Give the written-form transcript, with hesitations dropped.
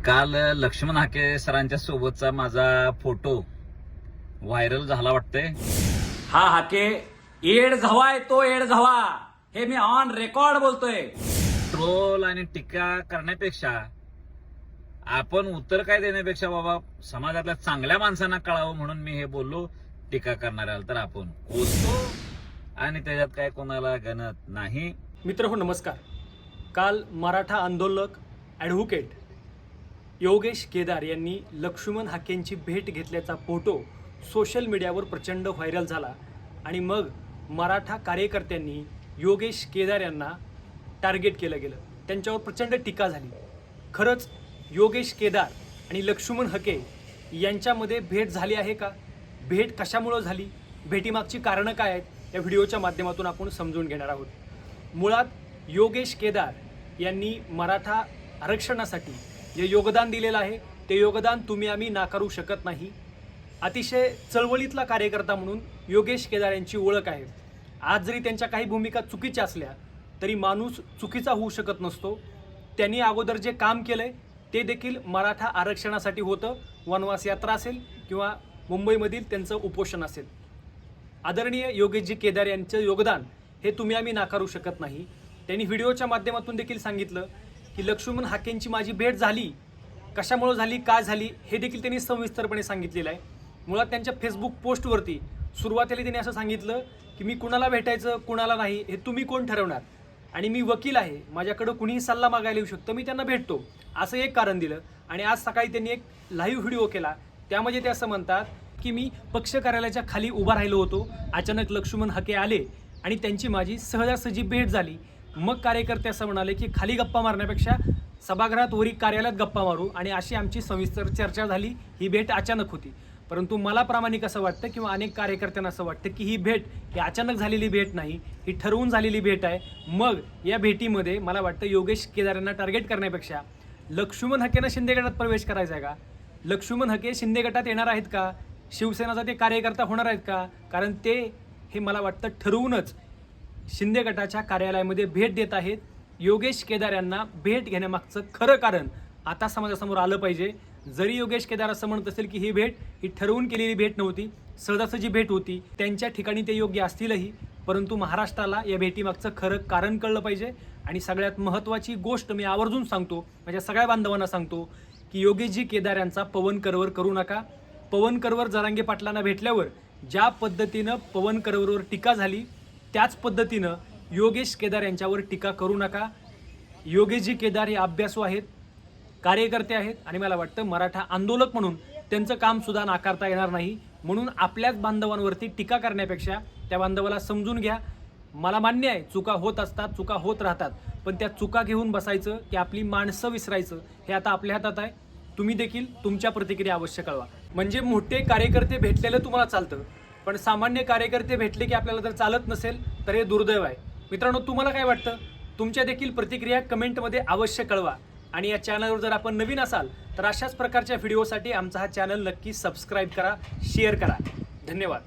काल लक्ष्मण हाके सरांच्या सोबतचा माझा फोटो व्हायरल झाला वाटतंय। हा हाके येड झावाय तो येड झावा, हे मी ऑन रेकॉर्ड बोलतोय। ट्रोल आणि टीका करण्यापेक्षा आपण उत्तर काय देण्यापेक्षा बाबा समाजातल्या चांगल्या माणसांना कळावं म्हणून मी हे बोललो। टीका करणाऱ्याला तर आपण कोसतो आणि त्याच्यात काय कोणाला गणत नाही। मित्र हो नमस्कार। काल मराठा आंदोलक ॲडव्होकेट योगेश केदार यांनी लक्ष्मण हाकेंची भेट घेतल्याचा फोटो सोशल मीडियावर प्रचंड व्हायरल झाला आणि मग मराठा कार्यकर्त्यांनी योगेश केदार यांना टार्गेट केलं गेलं, त्यांच्यावर प्रचंड टीका झाली। खरंच योगेश केदार आणि लक्ष्मण हाके यांच्यामध्ये भेट झाली आहे का? भेट कशामुळं झाली? भेटीमागची कारणं काय आहेत? या व्हिडिओच्या माध्यमातून आपण समजून घेणार आहोत। मुळात योगेश केदार यांनी मराठा आरक्षणासाठी जे योगदान दिलेलं आहे ते योगदान तुम्ही आम्ही नाकारू शकत नाही। अतिशय चळवळीतला कार्यकर्ता म्हणून योगेश केदार यांची ओळख आहे। आज जरी त्यांच्या काही भूमिका चुकीच्या असल्या तरी माणूस चुकीचा होऊ शकत नसतो। त्यांनी अगोदर जे काम केलंय ते देखील मराठा आरक्षणासाठी होतं। वनवास यात्रा असेल किंवा मुंबईमधील त्यांचं उपोषण असेल। आदरणीय योगेशजी केदार यांचं योगदान हे तुम्ही आम्ही नाकारू शकत नाही। त्यांनी व्हिडिओच्या माध्यमातून देखील सांगितलं की लक्ष्मण हाकेंची माझी भेट झाली, कशामुळे झाली, का झाली हे देखील त्यांनी सविस्तरपणे सांगितलेलं आहे। मुळात त्यांच्या फेसबुक पोस्टवरती सुरुवातीला त्यांनी असं सांगितलं की मी कुणाला भेटायचं कुणाला नाही हे तुम्ही कोण ठरवणार, आणि मी वकील आहे, माझ्याकडं कुणीही सल्ला मागायला येऊ शकतं, मी त्यांना भेटतो, असं एक कारण दिलं। आणि आज सकाळी त्यांनी एक लाईव्ह व्हिडिओ केला, त्यामध्ये ते असं म्हणतात की मी पक्ष कार्यालयाच्या खाली उभा राहिलो होतो, अचानक लक्ष्मण हाके आले आणि त्यांची माझी सहजासहजी भेट झाली। मग कार्यकर्ते असं म्हणाले की खाली गप्पा मारण्यापेक्षा सभागृहात वरी कार्यालयात गप्पा मारू, आणि अशी आमची सविस्तर चर्चा झाली। ही भेट अचानक होती, परंतु मला प्रामाणिक असं वाटतं किंवा अनेक कार्यकर्त्यांना असं वाटतं की ही भेट ही अचानक झालेली भेट नाही, ही ठरवून झालेली भेट आहे। मग या भेटीमध्ये मला वाटतं योगेश केदार यांना टार्गेट करण्यापेक्षा लक्ष्मण हाकेंना शिंदे गटात प्रवेश करायचा आहे का? लक्ष्मण हाके शिंदे गटात येणार आहेत का? शिवसेनाचा ते कार्यकर्ता होणार आहेत का? कारण ते हे मला वाटतं ठरवूनच शिंदे गटाच्या कार्यालयामध्ये भेट देत आहेत। योगेश केदार यांना भेट घेण्यामागचं खरं कारण आता समाजासमोर आलं पाहिजे। जरी योगेश केदार असं म्हणत असेल की ही भेट ही ठरवून केलेली भेट नव्हती, सहजासहजी भेट होती, त्यांच्या ठिकाणी ते योग्य असतीलही, परंतु महाराष्ट्राला या भेटीमागचं खरं कारण कळलं पाहिजे। आणि सगळ्यात महत्त्वाची गोष्ट मी आवर्जून सांगतो, माझ्या सगळ्या बांधवांना सांगतो की योगेशजी केदार यांचा पवन करवर करू नका। पवन करवर जरांगे पाटलांना भेटल्यावर ज्या पद्धतीनं पवन करवरवर टीका झाली त्याच पद्धतीनं योगेश केदार यांच्यावर टीका करू नका। योगेशजी केदार हे अभ्यासू आहेत, कार्यकर्ते आहेत, आणि मला वाटतं मराठा आंदोलक म्हणून त्यांचं काम सुद्धा नाकारता येणार नाही। म्हणून आपल्याच बांधवांवरती टीका करण्यापेक्षा त्या बांधवाला समजून घ्या। मला मान्य आहे चुका होत असतात, चुका होत राहतात, पण त्या चुका घेऊन बसायचं की आपली माणसं विसरायचं हे आता आपल्या हातात आहे। तुम्ही देखील तुमच्या प्रतिक्रिया अवश्य कळवा। म्हणजे मोठे कार्यकर्ते भेटलेलं तुम्हाला चालतं, पण सामान्य कार्यकर्ते भेटले की आपल्याला जर चालत नसेल तर हे दुर्दैव आहे। मित्रांनो, तुम्हाला काय वाटतं? तुमच्या देखील प्रतिक्रिया कमेंटमध्ये अवश्य कळवा। आणि या चॅनलवर जर आपण नवीन असाल तर अशाच प्रकारच्या व्हिडिओसाठी आमचा हा चॅनल नक्की सबस्क्राईब करा, शेअर करा। धन्यवाद।